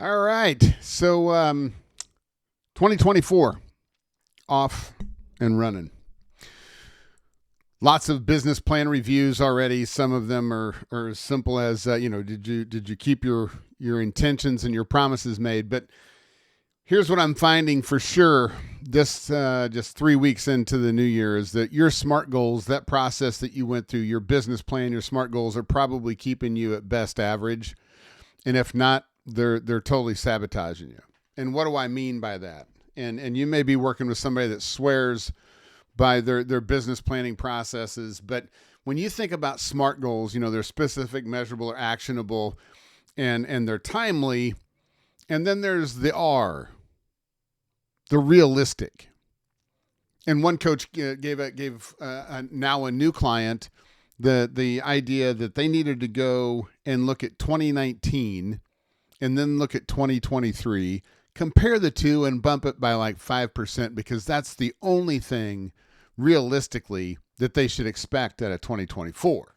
All right. So 2024 off and running. Lots of business plan reviews already. Some of them are as simple as did you keep your intentions and your promises made? But here's what I'm finding for sure. This just 3 weeks into the new year is that your SMART goals, that process that you went through, your business plan, your SMART goals are probably keeping you at best average, and if not, they're totally sabotaging you. And what do I mean by that? And you may be working with somebody that swears by their business planning processes, but when you think about SMART goals, they're specific, measurable, or actionable, and they're timely. And then there's the R, the realistic. And one coach gave now a new client the idea that they needed to go and look at 2019 and then look at 2023, compare the two and bump it by like 5% because that's the only thing realistically that they should expect out of 2024.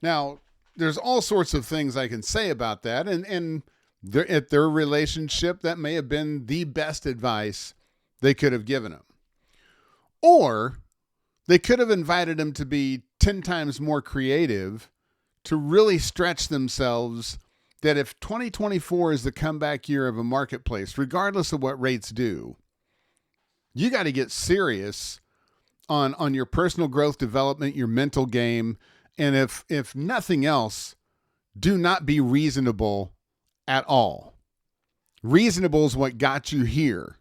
Now, there's all sorts of things I can say about that, and at their relationship, that may have been the best advice they could have given them. Or they could have invited them to be 10 times more creative, to really stretch themselves, that if 2024 is the comeback year of a marketplace, regardless of what rates do, you got to get serious on your personal growth development, your mental game, and if nothing else, do not be reasonable at all. Reasonable is what got you here.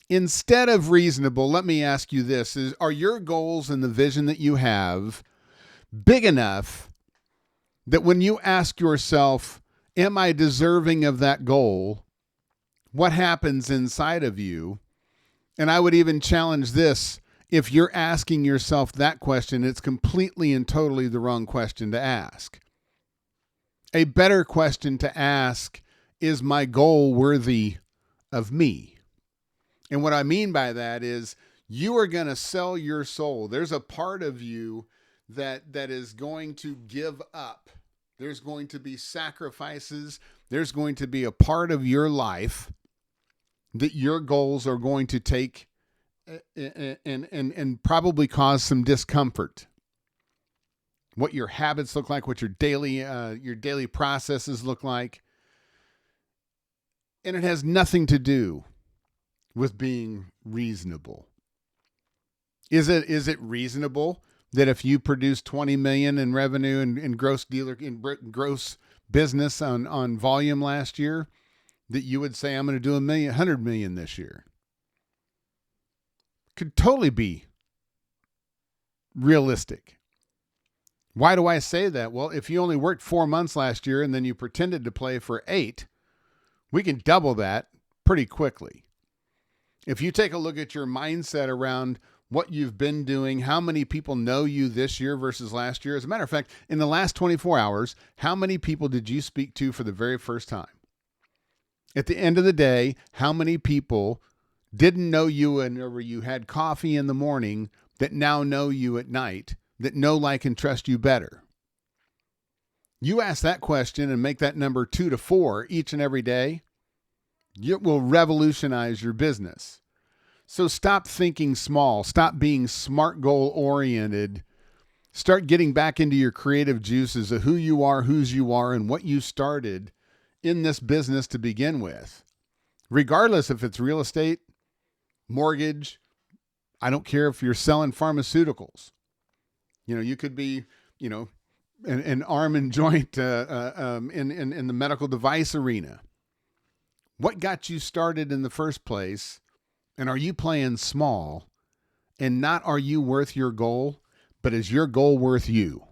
Instead of reasonable, let me ask you this: are your goals and the vision that you have big enough that when you ask yourself, am I deserving of that goal? What happens inside of you? And I would even challenge this: if you're asking yourself that question, it's completely and totally the wrong question to ask. A better question to ask is, my goal worthy of me? And what I mean by that is, you are going to sell your soul. There's a part of you that is going to give up. There's going to be sacrifices. There's going to be a part of your life that your goals are going to take and probably cause some discomfort. What your habits look like, what your daily processes look like. And it has nothing to do with being reasonable. Is it reasonable that if you produce 20 million in revenue and gross business on volume last year, that you would say, I'm going to do 100 million this year? Could totally be realistic. Why do I say that? Well, if you only worked 4 months last year and then you pretended to play for 8, we can double that pretty quickly. If you take a look at your mindset around what you've been doing, how many people know you this year versus last year. As a matter of fact, in the last 24 hours, how many people did you speak to for the very first time? At the end of the day, how many people didn't know you whenever you had coffee in the morning that now know you at night, that know, like, and trust you better? You ask that question and make that number 2 to 4 each and every day, it will revolutionize your business. So stop thinking small. Stop being SMART goal oriented. Start getting back into your creative juices of who you are, whose you are, and what you started in this business to begin with. Regardless if it's real estate, mortgage, I don't care if you're selling pharmaceuticals. You could be, an arm and joint in the medical device arena. What got you started in the first place? And are you playing small? And not are you worth your goal, but is your goal worth you?